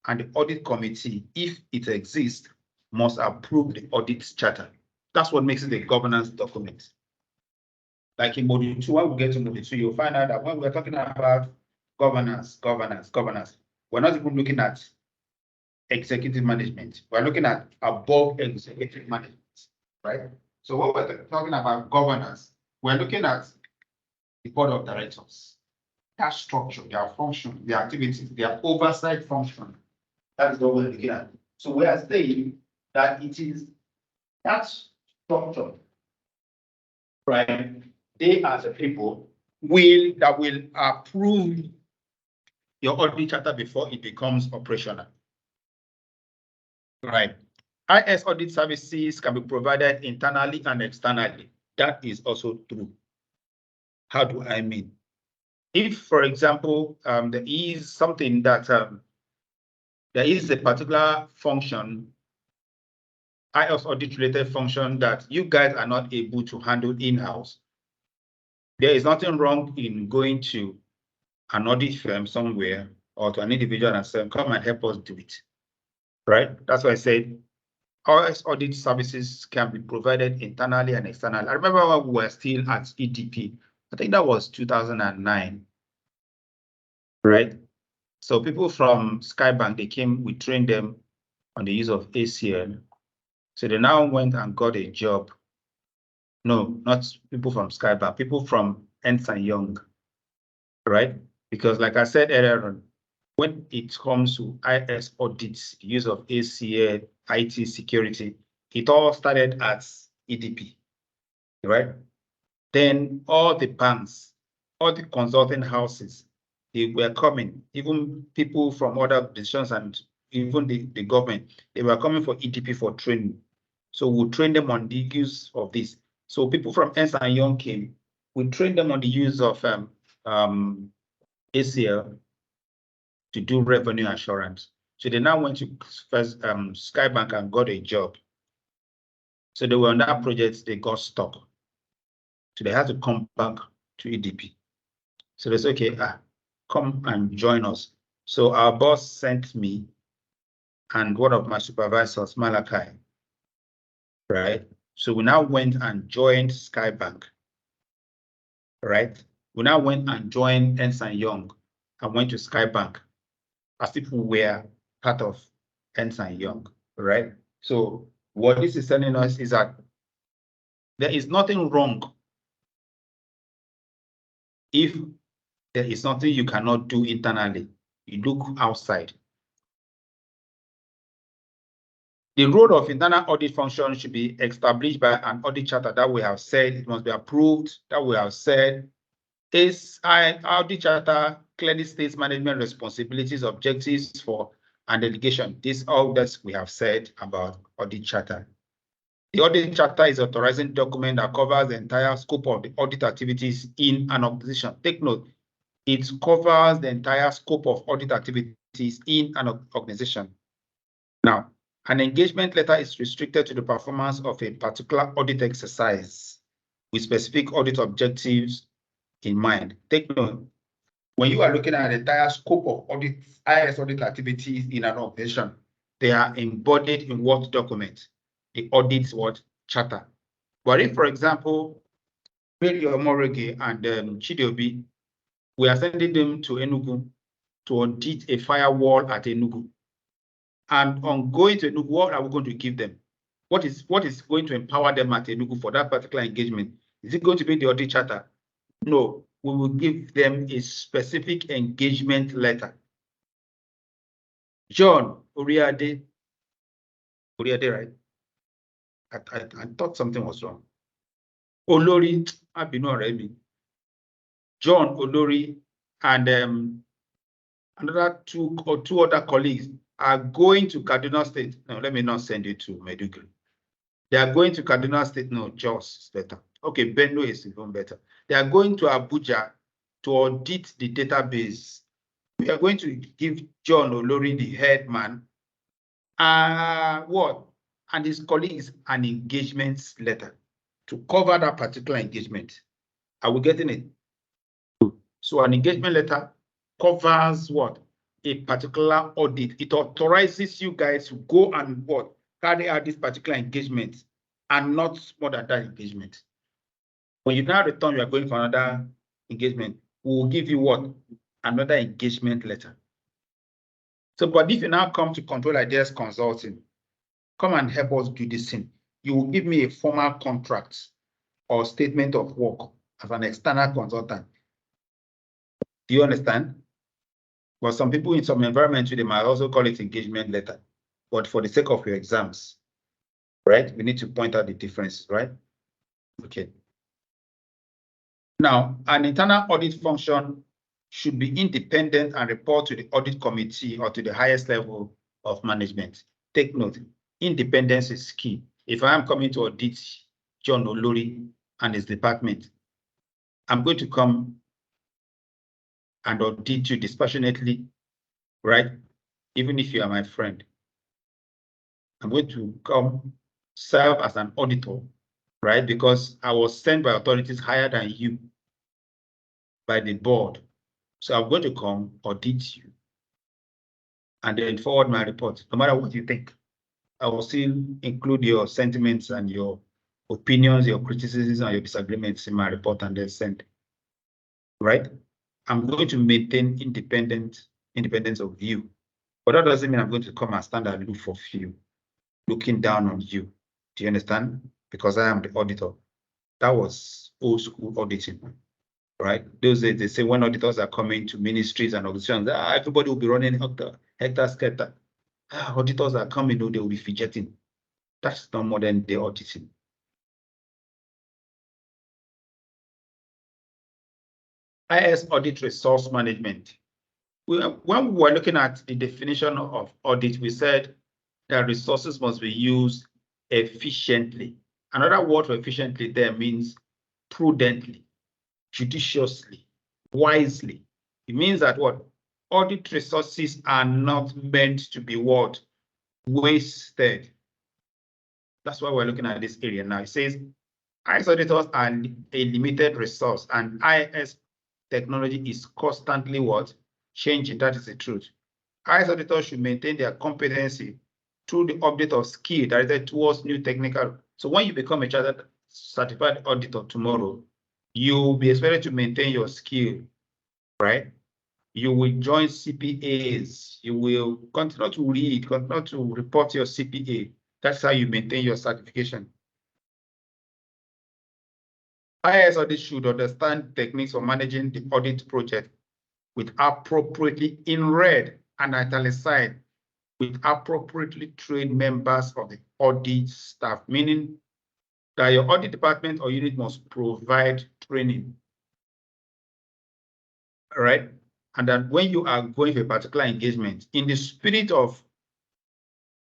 and the audit committee, if it exists, must approve the audit charter. That's what makes it a governance document. Like in module 2, when we get to module 2, you'll find out that when we're talking about governance, we're not even looking at executive management. We're looking at above executive management, right? So when we're talking about governance, we're looking at the board of directors, their structure, their function, their activities, their oversight function. That is what we're looking at. So we are saying that it is that structure, right? They as a people that will approve your audit charter before it becomes operational. Right. IS audit services can be provided internally and externally. That is also true. How do I mean? If, for example, there is something that there is a particular function, IS audit related function that you guys are not able to handle in-house, there is nothing wrong in going to an audit firm somewhere or to an individual and saying, come and help us do it. Right? That's why I said IS audit services can be provided internally and externally. I remember when we were still at EDP, I think that was 2009, right? So people from Skybank, they came, we trained them on the use of ACL. So they now went and got a job. No, not people from Skybank, people from Ernst & Young, right? Because like I said earlier on, when it comes to IS audits, the use of ACL, IT security, it all started at EDP, right? Then all the banks, all the consulting houses, they were coming, even people from other decisions and even the government, they were coming for EDP for training. So we'll train them on the use of this. So people from Ernst & Young came, we trained them on the use of ACL to do revenue assurance. So they now went to first Skybank and got a job. So they were on that project, they got stuck. So they had to come back to EDP. So they said, okay, come and join us. So our boss sent me and one of my supervisors, Malachi, right? So we now went and joined Skybank, right? We now went and joined Ernst & Young and went to Skybank as people were part of Ernst & Young, right? So what this is telling us is that there is nothing wrong if there is something you cannot do internally. You look outside. The role of internal audit function should be established by an audit charter that we have said it must be approved, that we have said is audit charter clearly states management responsibilities, objectives for and delegation. This all that we have said about audit charter. The audit charter is an authorizing document that covers the entire scope of the audit activities in an organization. Take note, it covers the entire scope of audit activities in an organization. Now, an engagement letter is restricted to the performance of a particular audit exercise with specific audit objectives in mind. Take note, when you are looking at the entire scope of audit, IS audit activities in an organization, they are embodied in what document? The audit what charter. But if, for example, Mary Omorege and Chidobi, we are sending them to Enugu to audit a firewall at Enugu. And on going to Enugu, what are we going to give them? What is going to empower them at Enugu for that particular engagement? Is it going to be the audit charter? No, we will give them a specific engagement letter. John Oriade, right? I thought something was wrong. Olori, I've been already. John Olori and another two other colleagues are going to Kaduna State. No, let me not send you to Maiduguri. They are going to Kaduna State. No, Jos is better. Okay, Benue is even better. They are going to Abuja to audit the database. We are going to give John Olori, the head man, what? And his colleagues an engagement letter to cover that particular engagement. Are we getting it? So an engagement letter covers what? A particular audit. It authorizes you guys to go and what? Carry out this particular engagement and not more than that engagement. When you now return, you are going for another engagement. We will give you what? Another engagement letter. So, but if you now come to Control Ideas Consulting, come and help us do this thing. You will give me a formal contract or statement of work as an external consultant. Do you understand? But some people in some environments, they might also call it engagement letter. But for the sake of your exams, right, we need to point out the difference, right? Okay. Now, an internal audit function should be independent and report to the audit committee or to the highest level of management. Take note, independence is key. If I am coming to audit John Olori and his department, I'm going to come and audit you dispassionately, right? Even if you are my friend. I'm going to come serve as an auditor, right? Because I was sent by authorities higher than you, by the board. So I'm going to come audit you and then forward my report, no matter what you think. I will still include your sentiments and your opinions, your criticisms and your disagreements in my report and then send, right? I'm going to maintain independence of you. But that doesn't mean I'm going to come and stand and look for you, looking down on you. Do you understand? Because I am the auditor. That was old school auditing, right? Those days, they say when auditors are coming to ministries and organizations, everybody will be running hectare-skelter. Auditors are coming, they will be fidgeting. That's not modern day auditing. IS audit resource management. When we were looking at the definition of audit, we said that resources must be used efficiently. Another word for efficiently there means prudently, judiciously, wisely. It means that what? Audit resources are not meant to be what? Wasted. That's why we're looking at this area now. It says IS auditors are a limited resource and IS technology is constantly what? Changing. That is the truth. IS auditors should maintain their competency through the update of skill directed towards new technical. So when you become a chartered certified auditor tomorrow, you'll be expected to maintain your skill, right? You will join CPAs. You will continue to read, continue to report your CPA. That's how you maintain your certification. IS audit should understand techniques for managing the audit project with appropriately in red and italicized with appropriately trained members of the audit staff, meaning that your audit department or unit must provide training. All right. And that when you are going for a particular engagement, in the spirit of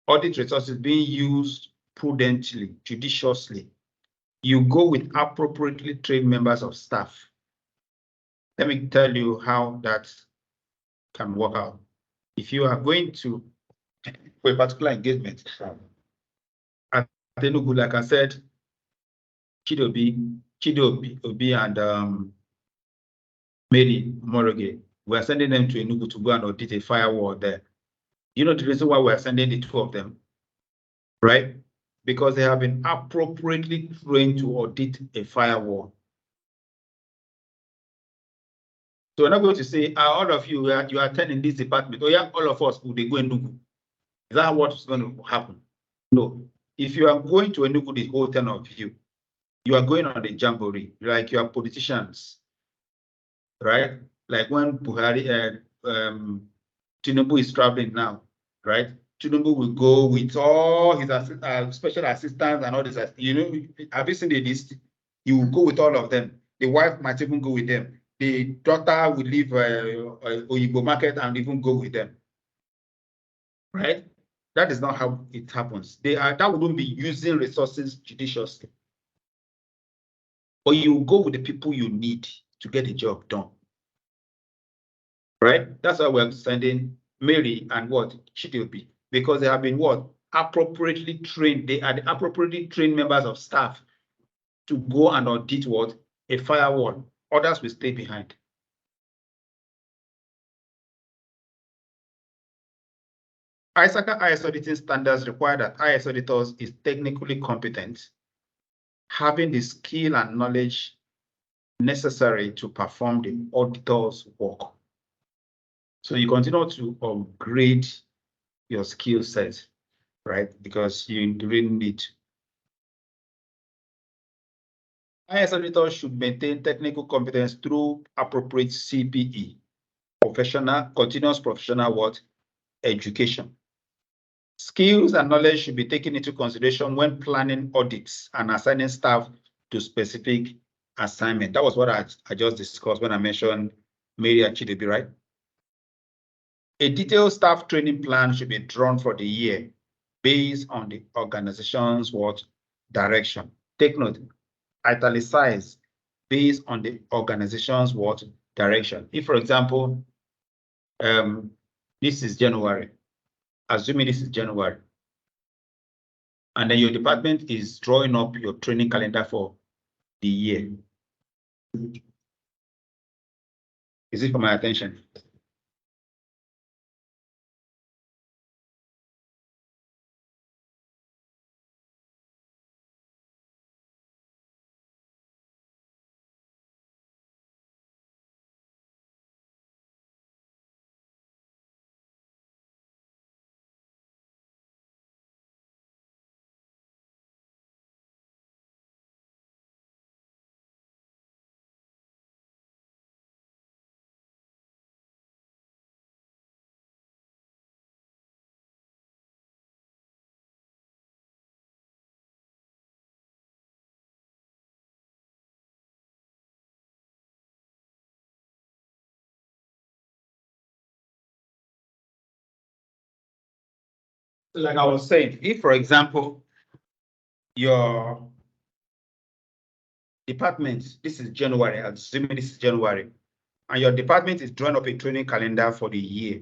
audit resources being used prudently, judiciously, you go with appropriately trained members of staff. Let me tell you how that can work out. If you are going to for a particular engagement at Enugu, like I said, Chidobi and Mary Moroge, we are sending them to Enugu to go and audit a firewall there. You know the reason why we are sending the two of them, right? Because they have been appropriately trained to audit a firewall. So we're not going to say, all of you, you are attending this department. Oh yeah, all of us, will they go Enugu? Is that what's going to happen? No. If you are going to Enugu, the whole 10 of you, you are going on the jamboree, like you are politicians, right? Like when Buhari, Tinubu is traveling now, right? Tinubu will go with all his special assistants and all this. You know, have you seen the list? He will go with all of them. The wife might even go with them. The daughter will leave Oyibo market and even go with them, right? That is not how it happens. That wouldn't be using resources judiciously. But you go with the people you need to get the job done. Right? That's why we're sending Mary and what? Chidobe, because they have been what? Appropriately trained. They are the appropriately trained members of staff to go and audit what? A firewall. Others will stay behind. ISACA IS auditing standards require that IS auditors is technically competent, having the skill and knowledge necessary to perform the auditor's work. So you continue to upgrade your skill set, right? Because you really need. IS auditors should maintain technical competence through appropriate CPE, continuous professional what? Education. Skills and knowledge should be taken into consideration when planning audits and assigning staff to specific assignment. That was what I just discussed when I mentioned Mary and Chidobe, right? A detailed staff training plan should be drawn for the year based on the organization's what? Direction. Take note, italicize based on the organization's what? Direction. If, for example, this is January, assuming this is January, and then your department is drawing up your training calendar for the year. Is it for my attention? Like I was saying, if, for example, your department, this is January, assuming this is January, and your department is drawing up a training calendar for the year,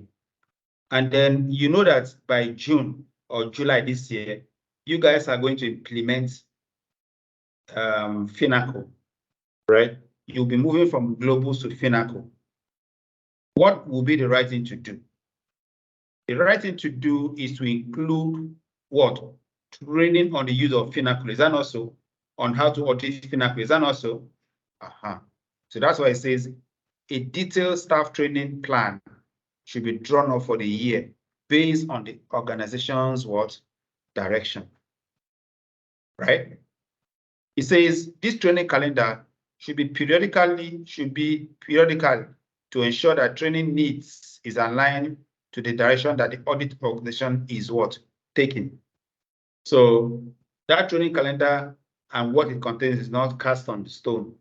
and then you know that by June or July this year, you guys are going to implement Finacle, right? You'll be moving from Globus to Finacle. What will be the right thing to do? The right thing to do is to include what? Training on the use of Finacle. Is that also on how to audit Finacle? Is that also? So that's why it says a detailed staff training plan should be drawn up for the year based on the organization's what? Direction. Right? It says this training calendar should be periodical to ensure that training needs is aligned to the direction that the audit organization is what? Taking. So that training calendar and what it contains is not cast on stone.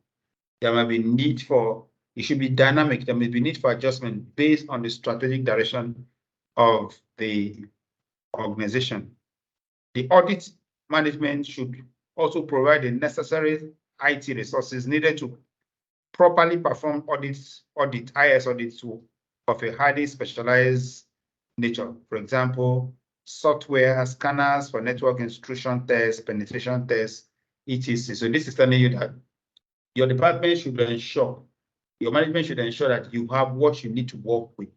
There might be need for, it should be dynamic. There may be need for adjustment based on the strategic direction of the organization. The audit management should also provide the necessary IT resources needed to properly perform IS audits of a highly specialized nature. For example, software, scanners for network intrusion tests, penetration tests, etc. So this is telling you that your department should ensure, your management should ensure that you have what you need to work with,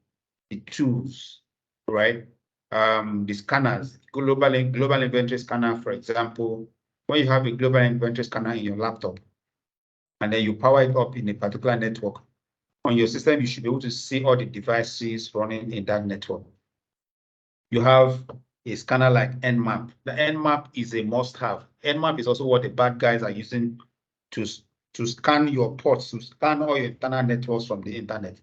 the tools, right? The scanners, global inventory scanner, for example, when you have a global inventory scanner in your laptop, and then you power it up in a particular network, on your system, you should be able to see all the devices running in that network. You have a scanner like Nmap. The Nmap is a must-have. Nmap is also what the bad guys are using to scan your ports, to scan all your internal networks from the internet.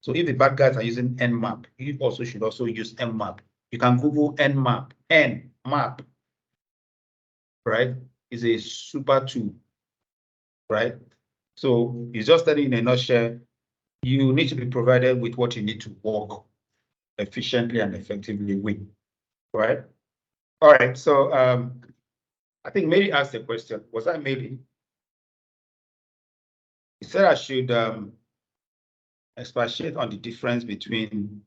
So if the bad guys are using Nmap, you also should also use Nmap. You can Google Nmap, Nmap, right? It's a super tool, right? So it's just telling in a nutshell, you need to be provided with what you need to work efficiently and effectively with, right? All right, so I think Mary asked a question. Was that Mary? He said I should expatiate on the difference between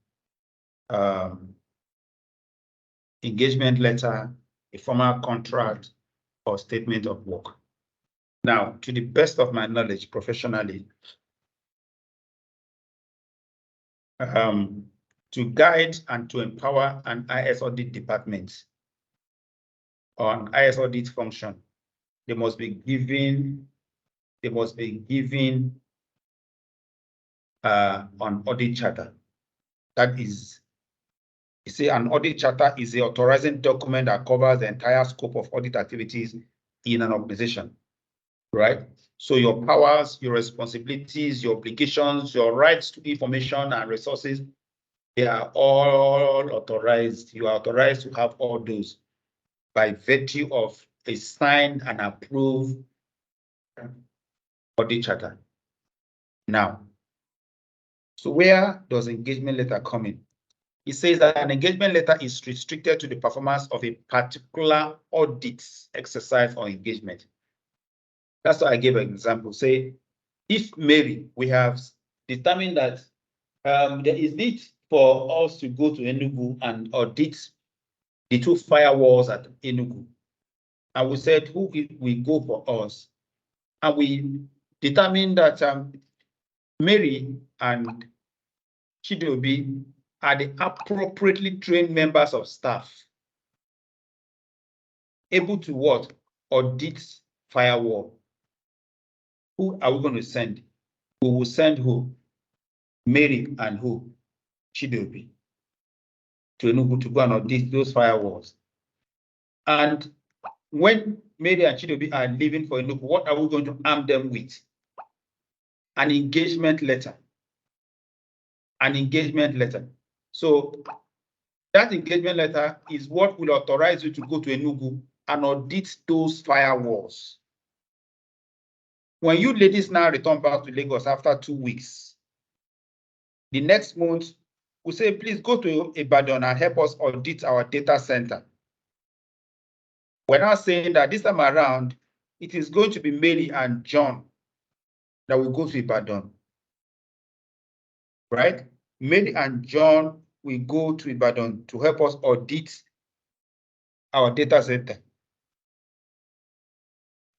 engagement letter, a formal contract, or statement of work. Now, to the best of my knowledge, professionally, to guide and to empower an IS audit department or an IS audit function, they must be given an audit charter. That is, you see, an audit charter is the authorizing document that covers the entire scope of audit activities in an organization, right? So your powers, your responsibilities, your obligations, your rights to information and resources, they are all authorized. You are authorized to have all those by virtue of a signed and approved audit charter. Now, so where does engagement letter come in? It says that an engagement letter is restricted to the performance of a particular audit exercise or engagement. That's why I gave an example. Say, if Mary, we have determined that there is need for us to go to Enugu and audit the 2 firewalls at Enugu. And we said, who will go for us? And we determined that Mary and Chidobi are the appropriately trained members of staff, able to what? Audit firewall. Who are we going to send? We will send who? Mary and who? Chidobi to Enugu to go and audit those firewalls. And when Mary and Chidobi are leaving for Enugu, what are we going to arm them with? An engagement letter. An engagement letter. So that engagement letter is what will authorize you to go to Enugu and audit those firewalls. When you ladies now return back to Lagos after 2 weeks, the next month, we say, please go to Ibadan and help us audit our data center. We're now saying that this time around, it is going to be Mary and John that will go to Ibadan, right? Mary and John will go to Ibadan to help us audit our data center.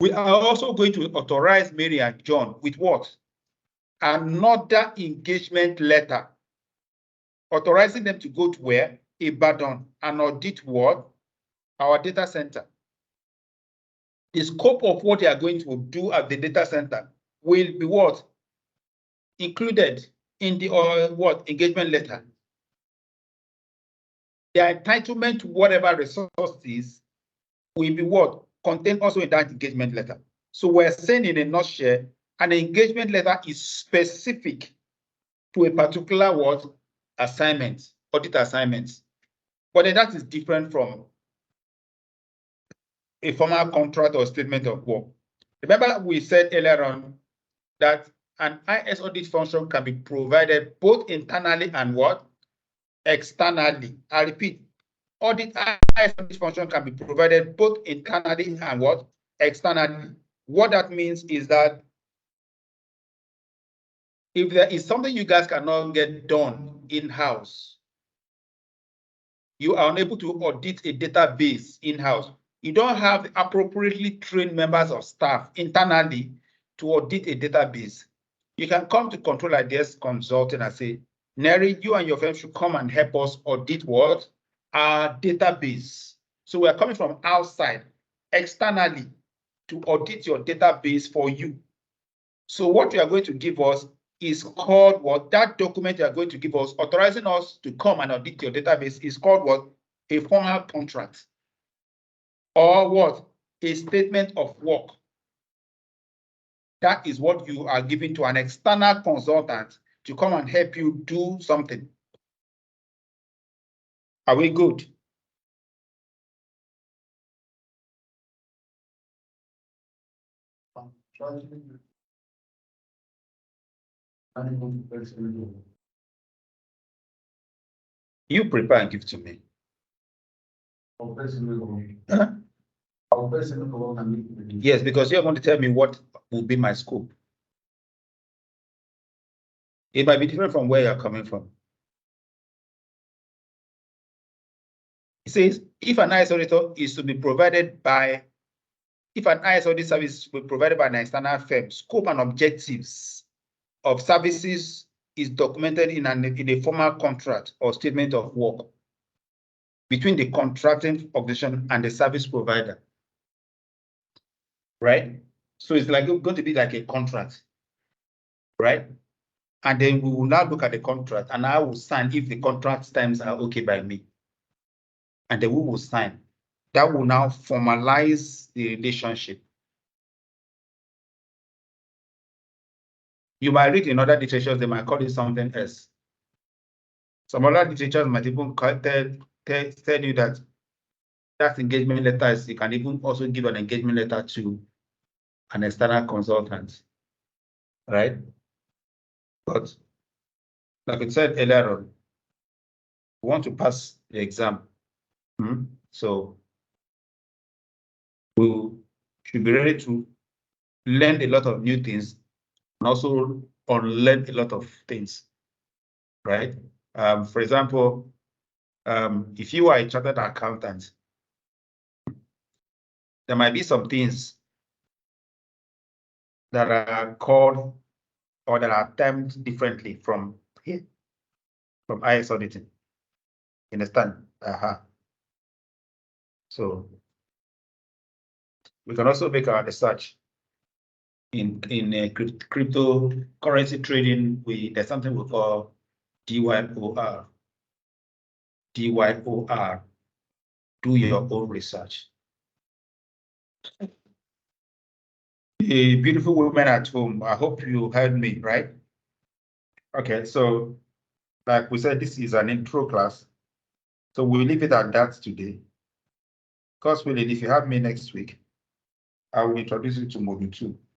We are also going to authorize Mary and John with what? Another engagement letter, authorizing them to go to where? Ibadan and audit what? Our data center. The scope of what they are going to do at the data center will be what? Included in the what? Engagement letter. Their entitlement to whatever resources will be what? Contained also in that engagement letter. So we're saying in a nutshell, an engagement letter is specific to a particular what? Assignment, audit assignments. But then that is different from a formal contract or statement of work. Remember, we said earlier on that an IS audit function can be provided both internally and what? Externally. I repeat, IS audit function can be provided both internally and what? Externally. What that means is that if there is something you guys cannot get done in-house, you are unable to audit a database in-house, you don't have appropriately trained members of staff internally to audit a database, you can come to Control Ideas Consulting and say, Neri, you and your firm should come and help us audit what? Our database. So we are coming from outside, externally, to audit your database for you. So what you are going to give us is called what? That document you are going to give us, authorizing us to come and audit your database, is called what? A formal contract. Or what? A statement of work. That is what you are giving to an external consultant to come and help you do something. Are we good? You prepare and give to me. Or personal. Huh? Or personal can be. Yes, because you're going to tell me what will be my scope. It might be different from where you're coming from. It says, if an IS auditor is to be provided by, if an IS audit service is to be provided by an external firm, scope and objectives of services is documented in a formal contract or statement of work between the contracting organization and the service provider, right? So it's like going to be like a contract, right? And then we will now look at the contract and I will sign if the contract terms are okay by me. And then we will sign. That will now formalize the relationship. You might read in other literatures, they might call it something else. Some other literatures might even tell you that that engagement letter is, you can even also give an engagement letter to an external consultant, right? But like I said earlier on, we want to pass the exam. So we should be ready to learn a lot of new things and also unlearn a lot of things, right? For example, if you are a chartered accountant, there might be some things that are called or that are termed differently from here, from IS auditing. You understand? So we can also make our research in cryptocurrency trading. There's something we call DYOR. DYOR. Do your own research. A beautiful woman at home. I hope you heard me, right? Okay, so like we said, this is an intro class. So we'll leave it at that today. Because really, if you have me next week, I will introduce you to module 2.